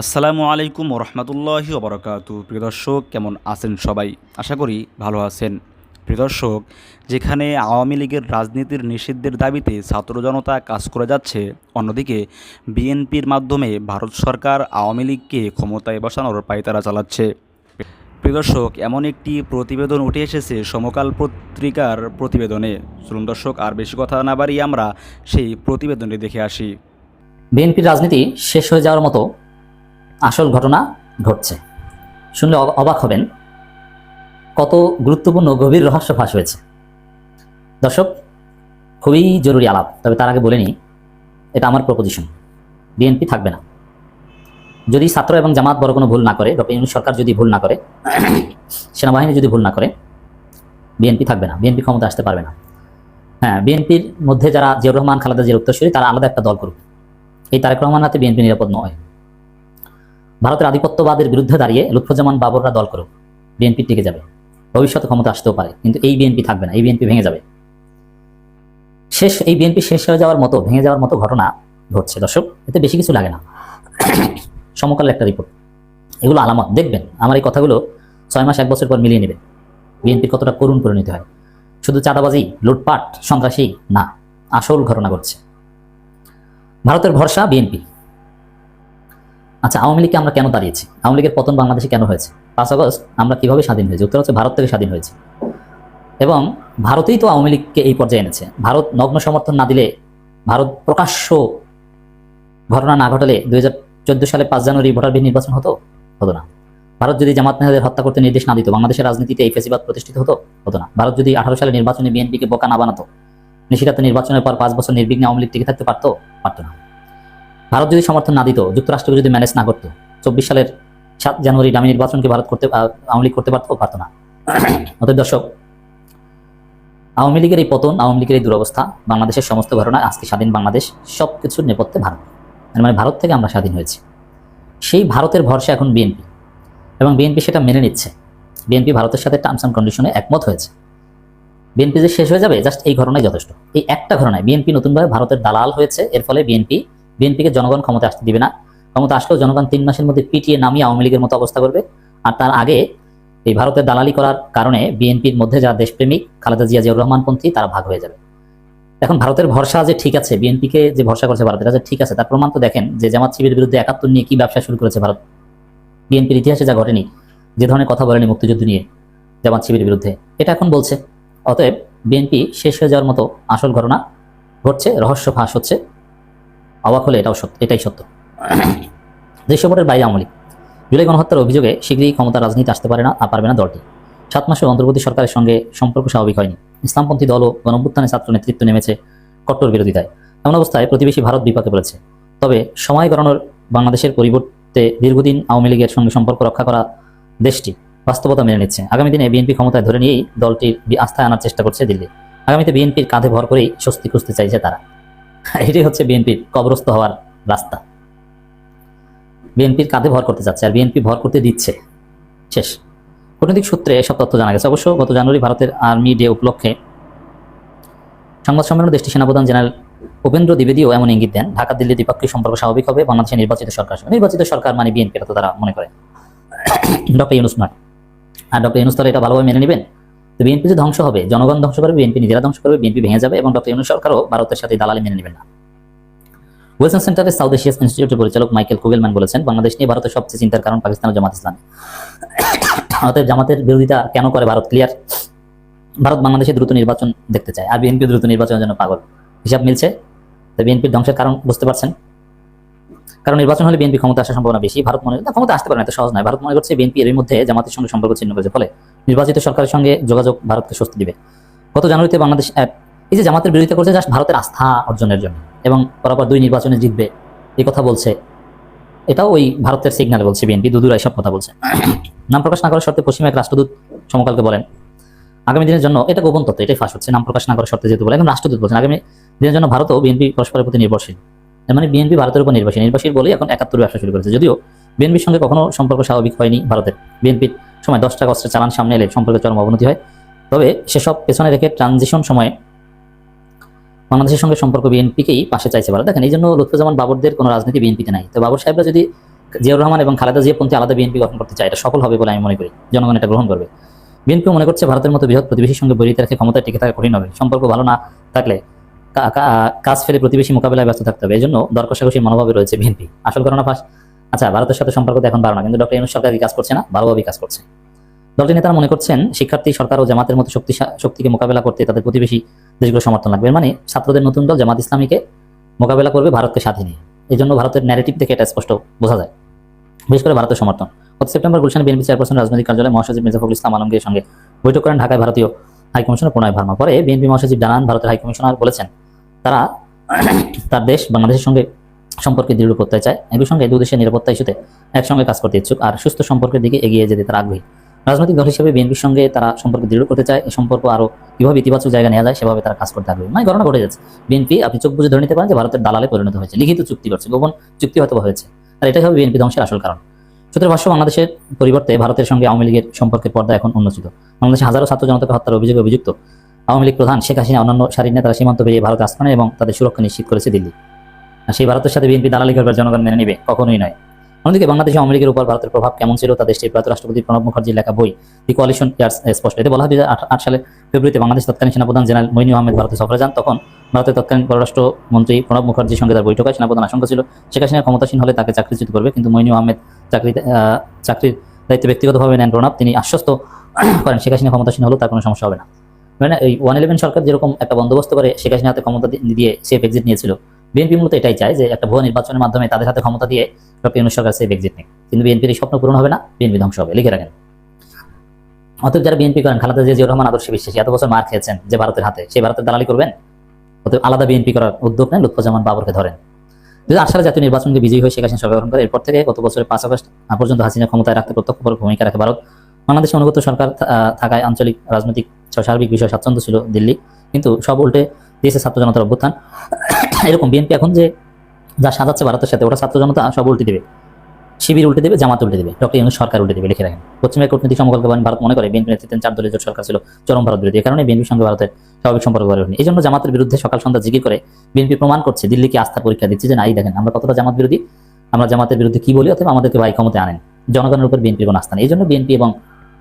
আসসালামু আলাইকুম ওরহমতুল্লাহি ওবরাকাতু। প্রিয় দর্শক, কেমন আছেন সবাই? আশা করি ভালো আছেন। প্রিয় দর্শক, যেখানে আওয়ামী লীগের রাজনীতির নিষিদ্ধের দাবিতে ছাত্র জনতা কাজ করে যাচ্ছে, অন্যদিকে বিএনপির মাধ্যমে ভারত সরকার আওয়ামী লীগকে ক্ষমতায় বসানোর পায়তারা চালাচ্ছে। প্রিয় দর্শক, এমন একটি প্রতিবেদন উঠে এসেছে সমকাল পত্রিকার প্রতিবেদনে। চলুন দর্শক, আর বেশি কথা না বাড়িয়ে আমরা সেই প্রতিবেদনটি দেখে আসি। বিএনপির রাজনীতি শেষ হয়ে যাওয়ার মতো আসল ঘটনা ঘটছে। শুনলে অবাক হবেন, কত গুরুত্বপূর্ণ গভীর রহস্য ফাঁস হয়েছে। দর্শক, খুবই জরুরি আলাপ, তবে তার আগে বলে নিই, এটা আমার প্রপোজিশন। বিএনপি থাকবে না। যদি ছাত্র এবং জামাত বড় কোনো ভুল না করে, ডক্টর ইউনূস সরকার যদি ভুল না করে, সেনাবাহিনী যদি ভুল না করে, বিএনপি থাকবে না। বিএনপি ক্ষমতা আসতে পারবে না। হ্যাঁ, বিএনপির মধ্যে যারা জিয়াউর রহমান, খালেদা জিয়ার উত্তরসূরি, তারা আলাদা একটা দল করুক। এই তারেক রহমান হাতে বিএনপি নিরাপদ নয়। ভারতের আধিপত্যবাদের বিরুদ্ধে দাঁড়িয়ে লুৎফুজ্জামান বাবররা দল করুক, বিএনপি টিকে যাবে। ভবিষ্যতে ক্ষমতা আসতেও পারে, কিন্তু এই বিএনপি থাকবে না। এই বিএনপি ভেঙে যাবে। এই বিএনপি শেষ হয়ে যাওয়ার মতো, ভেঙে যাওয়ার মতো ঘটনা ঘটছে। দর্শক, এতে বেশি কিছু লাগে না, সমকালের একটা রিপোর্ট। এগুলো আলামত। দেখবেন আমার এই কথাগুলো 6 মাস 1 বছর পর মিলিয়ে নেবেন বিএনপির কতটা করুণ পরিণতি হয়। শুধু চাঁদাবাজি, লুটপাট, সন্ত্রাসী না, আসল ঘটনা ঘটছে। ভারতের ভরসা বিএনপি। আচ্ছা, আওয়ামী লীগকে আমরা কেন দাঁড়িয়েছি? আওয়ামী লীগের পতন বাংলাদেশে কেন হয়েছে? 5 আগস্ট আমরা কিভাবে স্বাধীন হয়েছি? উত্তর হচ্ছে ভারত থেকে স্বাধীন হয়েছে, এবং ভারতেই তো আওয়ামী লীগকে এই পর্যায়ে এনেছে। ভারত নগ্ন সমর্থন না দিলে, ভারত প্রকাশ্য ঘটনা না ঘটালে 2014 সালে 5 জানুয়ারি ভোটারবিহীন নির্বাচন হতো না। ভারত যদি জামাত নেতাদের হত্যা করতে নির্দেশ না দিত, বাংলাদেশের রাজনীতিতে এই ফ্যাসিবাদ প্রতিষ্ঠিত হতো না। ভারত যদি 18 সালে নির্বাচনে বিএনপিকে বোকা না বানাতো, নিশিরাতে নির্বাচনের পর 5 বছর নির্বিঘ্নে আওয়ামী লীগ টিকে থাকতে পারতো না। ভারত যদি সমর্থন না দিত, যুক্তরাষ্ট্রকে যদি ম্যানেজ না করতো, 24 সালের 7 জানুয়ারি ডামি নির্বাচনকে আওয়ামী লীগ করতে পারতো না। অতএব দর্শক, আওয়ামী লীগের এই পতন, আওয়ামী লীগের এই দুরবস্থা, বাংলাদেশের সমস্ত ঘটনা, আজকে স্বাধীন বাংলাদেশ, সবকিছুর নেপথ্যে ভারত। মানে ভারত থেকে আমরা স্বাধীন হয়েছি। সেই ভারতের ভরসা এখন বিএনপি, এবং বিএনপি সেটা মেনে নিচ্ছে। বিএনপি ভারতের সাথে টার্মস অ্যান্ড কন্ডিশনে একমত হয়েছে। বিএনপি যে শেষ হয়ে যাবে, জাস্ট এই ঘটনাই যথেষ্ট। এই একটা ঘটনায় বিএনপি নতুনভাবে ভারতের দালাল হয়েছে। এর ফলে বিএনপিকে জনগণ ক্ষমতা আসতে দিবে না। ক্ষমতা আসলেও জনগণ 3 মাসের মধ্যে পিটিয়ে নামিয়ে আওয়ামী লীগের মতো অবস্থা করবে। আর তার আগে এই ভারতের দালালি করার কারণে বিএনপির মধ্যে যারা দেশপ্রেমিক, খালেদা জিয়া, জিয়াউর রহমানপন্থী, তারা ভাগ হয়ে যাবে। এখন ভারতের ভরসা যে ঠিক আছে, বিএনপিকে যে ভরসা করছে ভারতের, যে ঠিক আছে, তার প্রমাণ তো দেখেন যে জামাত শিবিরের বিরুদ্ধে 71 নিয়ে কি ব্যবসা শুরু করেছে ভারত। বিএনপির ইতিহাসে যা ঘটেনি, যে ধরনের কথা বলেনি মুক্তিযুদ্ধ নিয়ে জামাত শিবিরের বিরুদ্ধে, এটা এখন বলছে। অতএব বিএনপি শেষ হয়ে যাওয়ার মতো আসল ঘটনা ঘটছে, রহস্য ফাঁস হচ্ছে। অবাক হলে এটাই সত্য। দেশীয় ভোটের বাইরে আওয়ামী লীগ। জুলাই গণহত্যার অভিযোগে শীঘ্রই ক্ষমতা রাজনীতি আসতে পারবে না দলটি। 7 মাসে অন্তর্বর্তী সরকারের সঙ্গে সম্পর্ক স্বাভাবিক হয়নি। ইসলামপন্থী দল ও গণঅভ্যুত্থানে ছাত্র নেতৃত্ব নেমেছে কট্টর বিরোধিতায়। এমন অবস্থায় প্রতিবেশী ভারত বিপাকে পড়েছে। তবে সময় গণনার বাংলাদেশের পরিবর্তে দীর্ঘদিন আওয়ামী লীগের সঙ্গে সম্পর্ক রক্ষা করা দেশটি বাস্তবতা মেনে নিচ্ছে। আগামী দিনে বিএনপি ক্ষমতায় ধরে নিয়েই দলটির আস্থায় আনার চেষ্টা করছে দিল্লি। আগামীতে বিএনপির কাঁধে ভর করেই স্বস্তি খুঁজতে চাইছে তারা। এটাই হচ্ছে বিএনপির কবরস্থ হওয়ার রাস্তা। বিএনপির কাঁধে ভর করতে চাচ্ছে, আর বিএনপি ভর করতে দিচ্ছে। শেষ। কূটনৈতিক সূত্রে এসব তথ্য জানা গেছে। অবশ্য গত জানুয়ারি ভারতের আর্মি ডে উপলক্ষে সংবাদ সম্মেলনে দেশটির সেনাপ্রধান জেনারেল উপেন্দ্র দ্বিবেদীও এমন ইঙ্গিত দেন, ঢাকা দিল্লি দ্বিপাক্ষিক সম্পর্ক স্বাভাবিক হবে বাংলাদেশের নির্বাচিত সরকার মানে বিএনপি, এটা তো তারা মনে করে, ডক্টর ইউনূস নয়। আর ডক্টর ইউনূস তাহলে এটা ভালোভাবে মেনে নেবেন? তো বিএনপি যে ধ্বংস হবে, জনগণ ধ্বংস করবে, বিএনপি নিজেরা ধ্বংস করবে, বিএনপি ভেঙে যাবে, এবং ডক্টর ইউনূস সরকারও ভারতের সাথে দালালি মেনে নেবেন না। ওয়েলসন সেন্টারের সাউথ এশিয়া ইনস্টিটিউটের পরিচালক মাইকেল কুগেলম্যান বলেছেন, বাংলাদেশ নিয়ে ভারতের সবচেয়ে চিন্তার কারণ পাকিস্তান ও জামাত ইসলামী। অতএব জামাতের বিরোধিতা কেন করে ভারত ক্লিয়ার। ভারত বাংলাদেশে দ্রুত নির্বাচন দেখতে চায়, আর বিএনপি দ্রুত নির্বাচনের জন্য পাগল। হিসাব মিলছে? তো বিএনপির ধ্বংসের কারণ বুঝতে পারছেন? কারণ নির্বাচন হলে বিএনপি ক্ষমতা আসার সম্ভাবনা বেশি। ভারত মনে করছে ক্ষমতা আসতে পারে না, এত সহজ নয়। ভারত মনে করছে বিএনপি এর মধ্যে জামাতের সঙ্গে সম্পর্ক ছিন্ন করেছে, ফলে নির্বাচিত সরকারের সঙ্গে যোগাযোগ ভারতকে স্বস্তি দিবে। গত জানুয়ারিতে বাংলাদেশ এই যে জামাতের বিরোধিতা করছে, জাস্ট ভারতের আস্থা অর্জনের জন্য, এবং পরপর 2 নির্বাচনে জিতবে এই কথা বলছে। এটাও ওই ভারতের সিগন্যালে বলছে বিএনপি, দুদুরাই সব কথা বলছে। নাম প্রকাশ না করার শর্তে পশ্চিমা এক রাষ্ট্রদূত সমকালকে বলেন, আগামী দিনের জন্য, এটা গোপন তথ্য, এটাই ফাঁস হচ্ছে, নাম প্রকাশ না করার শর্তে যেহেতু বলে, এখন রাষ্ট্রদূত বলছেন আগামী দিনের জন্য ভারত ও বিএনপি পরস্পরের প্রতি নির্ভরশীল। মানে বিএনপি ভারতের উপর নির্ভরশীল বলেই এখন 71 ব্যবসা শুরু করেছে। যদিও বিএনপির সঙ্গে কখনো সম্পর্ক স্বাভাবিক হয়নি ভারতের। বিএনপির সময় 10 টাকা অস্ত্রের চালান সামনে এলে সম্পর্কের চরম অবনতি হয়। তবে সেসব পেছনে রেখে ট্রানজিশন সময়ে বাংলাদেশের সঙ্গে সম্পর্ক বিএনপিকেই পাশে চাইছে ভারত। দেখেন, এই জন্য লুৎফুজ্জামান বাবরদের কোনো রাজনীতি বিএনপিতে নাই। তো বাবর সাহেবরা যদি জিয়াউর রহমান এবং খালেদা জিয়াপন্থী আলাদা বিএনপি গঠন করতে চায়, এটা সফল হবে বলে আমি মনে করি। জনগণ এটা গ্রহণ করবে। বিএনপি মনে করছে ভারতের মতো বৃহৎ প্রতিবেশীর সঙ্গে বৈরিতা রেখে ক্ষমতায় টিকে থাকা কঠিন হবে। সম্পর্ক ভালো না থাকলে কাজ ফেলে প্রতিবেশী মোকাবিলায় ব্যস্ত থাকতে হবে। এই জন্য দর কষাকষির মনোভাবে রয়েছে বিএনপি। আসল ঘটনা ফাঁস। আচ্ছা, ভারতের সাথে সম্পর্ক তো এখন ভালো না, কিন্তু ডক্টর ইউনূস সরকার কি কাজ করছে না? ভালোভাবেই কাজ করছে। দলটির নেতারা মনে করছেন শিক্ষার্থী সরকার ও জামাতের মতো শক্তিকে মোকাবেলা করতে তাদের প্রতিবেশী দেশগুলো সমর্থন লাগবে। মানে ছাত্রদের নতুন দল জামাত ইসলামীকে মোকাবেলা করবে ভারতকে সাথে নিয়ে। এই জন্য ভারতের ন্যারেটিভ থেকে এটা স্পষ্ট বোঝা যায়, বিশেষ করে ভারতের সমর্থন। গত সেপ্টেম্বর গুলশানে বিএনপি চেয়ারপারসন রাজনৈতিক কার্যালয়ে মহাসচিব মির্জা ফখরুল ইসলাম আলমগীরের সঙ্গে বৈঠক করেন ঢাকায় ভারতীয় হাইকমিশনার প্রণয় ভার্মা। পরে বিএনপি মহাসচিব জানান, ভারতের হাইকমিশনার বলেছেন তারা তার দেশ বাংলাদেশের সঙ্গে সম্পর্কে দৃঢ় প্রত্যয় চায়। একই সঙ্গে দুই দেশের নিরাপত্তা ইস্যুতে একসঙ্গে কাজ করতে ইচ্ছুক আর সুস্থ সম্পর্কের দিকে এগিয়ে যেতে তারা আগ্রহী। রাজনৈতিক দল হিসেবে বিএনপির সঙ্গে তারা সম্পর্ক দৃঢ় করতে চায়। এই সম্পর্ক আরও কীভাবে ইতিবাচক জায়গা নেওয়া যায় সেভাবে তারা কাজ করতে আগ্রহী। মানে ঘটনা ঘটে যাচ্ছে, বিএনপি আপনি চোখ বুঝে ধরে নিতে পারেন যে ভারতের দালালে পরিণত হয়েছে, লিখিত চুক্তি করছে, গোপন চুক্তি হয়তো হয়েছে, আর এটাই হবে বিএনপি ধ্বংসের আসল কারণ। সূত্রের ভাষ্য, বাংলাদেশের পরিবর্তে ভারতের সঙ্গে আওয়ামী লীগের সম্পর্কের পর্দা এখন উন্মোচিত। বাংলাদেশে হাজারো ছাত্র জনতাকে হত্যার অভিযোগে অভিযুক্ত আওয়ামী লীগ প্রধান শেখ হাসিনা অন্যান্য সারির নেতারা সীমান্ত পেরিয়ে ভারত আস্থানে এবং তাদের সুরক্ষা নিশ্চিত করেছে দিল্লি। আর সেই ভারতের সাথে বিএনপি দালালি করবার জনগণ মেনে নেবে? কখনোই নয়। অন্যদিকে বাংলাদেশে আওয়ামী লীগের উপর ভারতের প্রভাব কেমন ছিল তা দেশটির প্রয়াত রাষ্ট্রপতি প্রণব মুখার্জির লেখা বই দি কোয়ালিশন ইয়ার্স স্পষ্ট। এতে বলা হয় 2008 সালে ফেব্রুয়ারিতে বাংলাদেশ তৎকালীন সেনাপ্রধান জেনারেল মইনু আহমেদ ভারতে সফরে যান। তখন ভারতের তৎকালীন পররাষ্ট্রমন্ত্রী প্রণব মুখার্জির সঙ্গে তার বৈঠক হয়। সেনাপ্রধান আশঙ্কা ছিল শেখ হাসিনা ক্ষমতাসীন হলে তাকে চাকরিচ্যুত করবে, কিন্তু মইনু আহমেদ চাকরির দায়িত্ব ব্যক্তিগতভাবে নেন প্রণব। তিনি আশ্বস্ত করেন শেখ হাসিনা ক্ষমতাসীন হলেও তার কোনো সমস্যা হবে না। মানে এই 111 সরকার যেরকম একটা বন্দোবস্ত করে শেখ হাসিনা হাতে ক্ষমতা দিয়ে সেফ এক্সিট নিয়েছিল, বিএনপি মূলত এটাই চায় যে একটা ভুয়া নির্বাচনের মাধ্যমে তাদের হাতে ক্ষমতা দিয়ে ডক্টর ইউনূস সরকার সেফ এক্সিট নেই। কিন্তু বিএনপির এই স্বপ্ন পূরণ হবে না, বিএনপি ধ্বংস হবে, লিখে রাখেন। অতএব যারা বিএনপি করেন, খালেদা জিয়াউর রহমান আদর্শে বিশ্বাসী, এত বছর মার খেয়েছেন যে ভারতের হাতে, সেই ভারতের দালালি করবেন? অতএব আলাদা বিএনপি করার উদ্যোগ নেন, লুৎফুজ্জামান বাবরকে ধরেন। 2008 সালে জাতীয় নির্বাচনকে বিজয়ী হয়ে শেখ হাসিনা সরকার গঠন করে। এরপর থেকে গত বছরের 5 আগস্ট পর্যন্ত হাসিনা ক্ষমতায় রাখতে প্রত্যক্ষ ভূমিকা রাখে ভারত। বাংলাদেশে অনুগত সরকার থাকায় আঞ্চলিক রাজনৈতিক সার্বিক বিষয় স্বাচ্ছন্দ্য ছিল দিল্লি, কিন্তু সব উল্টে দিয়েছে ছাত্র জনতার অভ্যুত্থান। এরকম বিএনপি এখন যে যা সাজাচ্ছে ভারতের সাথে, ওটা ছাত্র জনতা সব উল্টে দেবে, শিবির উল্টে দেবে, জামাত উল্টে দেবে, ডক্টর ইউনূস সরকার উল্টে দেবে, লিখে রাখেন। পশ্চিমের কূটনীতিক সমকলকে ভারত মনে করে বিএনপি নেতৃত্বে 4 দলীয় জোট সরকার ছিল চরম ভারত বিরোধী। কারণে বিএনপির সঙ্গে ভারতের স্বাভাবিক সম্পর্ক গড়ে ওঠেনি। এই জন্য জামাতের বিরুদ্ধে সকাল সন্ধ্যা জিকির করে বিএনপি প্রমাণ করছে, দিল্লিকে আস্থার পরীক্ষা দিচ্ছে যে না, এই দেখেন আমরা কতটা জামাত বিরোধী, আমরা জামাতের বিরুদ্ধে কি বলি, অথবা আমাদেরকে ভাই ক্ষমতায় আনেন। জনগণের উপর বিএনপির কোনো আস্থা নেই। এই জন্য বিএনপি এবং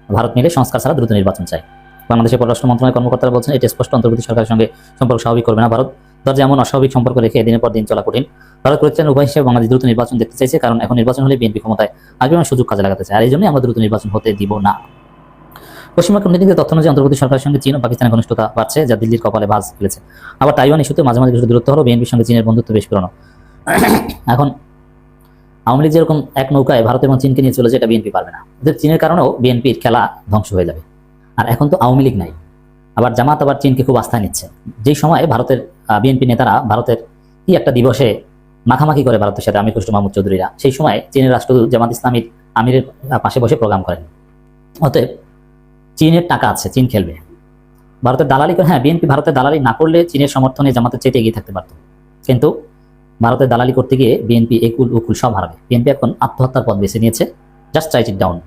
ভারত মিলে সংস্কার ছাড়া দ্রুত নির্বাচন চায়। বাংলাদেশের পররাষ্ট্র মন্ত্রণালয়ের কর্মকর্তারা বলছেন, এটি স্পষ্ট অন্তর্বর্তী সরকারের সঙ্গে সম্পর্ক স্বাভাবিক করবে না ভারত। দরজা এমন অস্বাভাবিক সম্পর্ক রেখে দিনের পর দিন চলা কঠিন। ভারত প্রতিষ্ঠানের উপায় হিসেবে বাংলাদেশ দ্রুত নির্বাচন দেখতে চাইছে, কারণ এখন নির্বাচন হলে বিএনপি ক্ষমতায় আসবে এবং সুযোগ কাজে লাগাতে চায়। আর এই জন্যই আমরা দ্রুত নির্বাচন হতে দিব না। পশ্চিমা কূটনীতিকদের তথ্য অনুযায়ী অন্তর্বর্তী সরকারের সঙ্গে চীন ও পাকিস্তানের ঘনিষ্ঠতা বাড়ছে, যা দিল্লির কপালে ভাঁজ ফেলেছে। আবার তাইওয়ান ইস্যুতে মাঝে মাঝে কিছু দূরত্ব হলো, বিএনপির সঙ্গে চীনের বন্ধুত্ব বেশ পুরনো। এখন আওয়ামী লীগ যেরকম এক নৌকায় ভারত এবং চীনকে নিয়ে চলেছে, এটা বিএনপি পারবে না। ওদের চীনের কারণেও বিএনপির খেলা ধ্বংস হয়ে যাবে। আর এখন তো আওয়ামী লীগ নাই, আবার জামাত আবার চীনকে খুব আস্থায় নিচ্ছে। যেই সময় ভারতের বিএনপি নেতারা ভারতের কি একটা দিবসে মাখামাখি করে ভারতের সাথে আমির খসরু মাহমুদ চৌধুরীরা, সেই সময় চীনের রাষ্ট্রদূত জামাত ইসলামীর আমিরের পাশে বসে প্রোগ্রাম করেন। অতএব চীনের টাকা আছে, চীন খেলবে। ভারতের দালালি করে, হ্যাঁ বিএনপি ভারতের দালালি না করলে চীনের সমর্থনে জামাতের চেয়ে এগিয়ে থাকতে পারত, কিন্তু ভারতের দালালি করতে গিয়ে বিএনপি একুল উকুল সব হারাবে। বিএনপি এখন আত্মহত্যার পথ বেছে নিয়েছে। Just right it down.